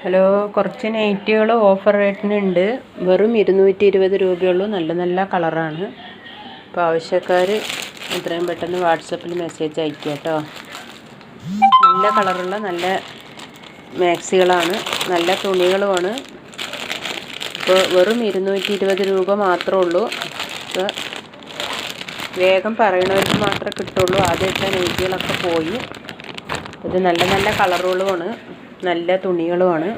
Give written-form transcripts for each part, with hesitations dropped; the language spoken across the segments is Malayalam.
ഹലോ, കുറച്ച് നൈറ്റികൾ ഓഫർ റേറ്റിനുണ്ട്. വെറും 220 രൂപയുള്ളൂ. നല്ല നല്ല കളറാണ്. അപ്പോൾ ആവശ്യക്കാർ എത്രയും പെട്ടെന്ന് വാട്സപ്പിൽ മെസ്സേജ് അയക്കുക കേട്ടോ. നല്ല കളറുള്ള നല്ല മാക്സികളാണ്, നല്ല തുണികളുമാണ്. ഇപ്പോൾ വെറും 220 രൂപ മാത്രമേ ഉള്ളൂ. അപ്പോൾ വേഗം പറയണവർക്ക് മാത്രമേ കിട്ടുള്ളൂ. ആദ്യത്തെ നൈറ്റികളൊക്കെ പോയി. ഇത് നല്ല നല്ല കളറുകളുമാണ്, നല്ല തുണികളുമാണ്.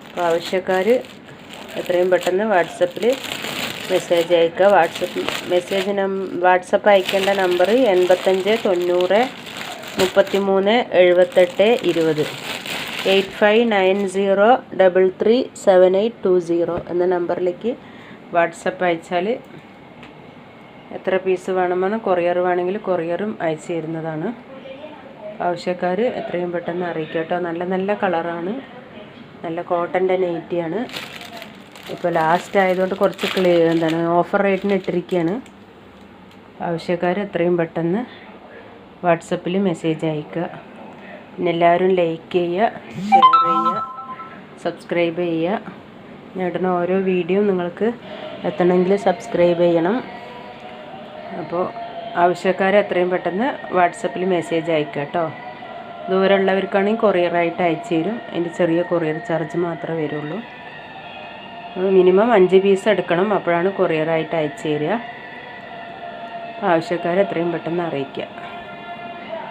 അപ്പോൾ ആവശ്യക്കാർ എത്രയും പെട്ടെന്ന് വാട്സപ്പിൽ മെസ്സേജ് അയക്കുക. വാട്സപ്പ് അയക്കേണ്ട നമ്പർ 85 90 33 78 20 8590337820 എന്ന നമ്പറിലേക്ക് വാട്സപ്പ് അയച്ചാൽ എത്ര പീസ് വേണമെന്ന് കൊറിയർ വേണമെങ്കിൽ കൊറിയറും അയച്ചു തരുന്നതാണ്. ആവശ്യക്കാർ എത്രയും പെട്ടെന്ന് അറിയിക്കുക കേട്ടോ. നല്ല നല്ല കളറാണ്, നല്ല കോട്ടൻ്റെ നൈറ്റിയാണ്. ഇപ്പോൾ ലാസ്റ്റ് ആയതുകൊണ്ട് കുറച്ച് ഓഫർ റേറ്റിന് ഇട്ടിരിക്കുകയാണ്. ആവശ്യക്കാർ എത്രയും പെട്ടെന്ന് വാട്സപ്പിൽ മെസ്സേജ് അയക്കുക. പിന്നെ എല്ലാവരും ലൈക്ക് ചെയ്യുക, ഷെയർ ചെയ്യുക, സബ്സ്ക്രൈബ് ചെയ്യുക. ഞാൻ ഇടുന്ന ഓരോ വീഡിയോ നിങ്ങൾക്ക് എത്തണമെങ്കിൽ സബ്സ്ക്രൈബ് ചെയ്യണം. അപ്പോൾ ആവശ്യക്കാർ എത്രയും പെട്ടെന്ന് വാട്സപ്പിൽ മെസ്സേജ് അയക്കുക കേട്ടോ. ദൂരമുള്ളവർക്കാണെങ്കിൽ കൊറിയറായിട്ട് അയച്ചു തരും. അതിൻ്റെ ചെറിയ കൊറിയർ ചാർജ് മാത്രമേ വരുള്ളൂ. മിനിമം 5 പീസ് എടുക്കണം, അപ്പോഴാണ് കൊറിയറായിട്ട് അയച്ചു തരിക. ആവശ്യക്കാർ എത്രയും പെട്ടെന്ന് അറിയിക്കുക.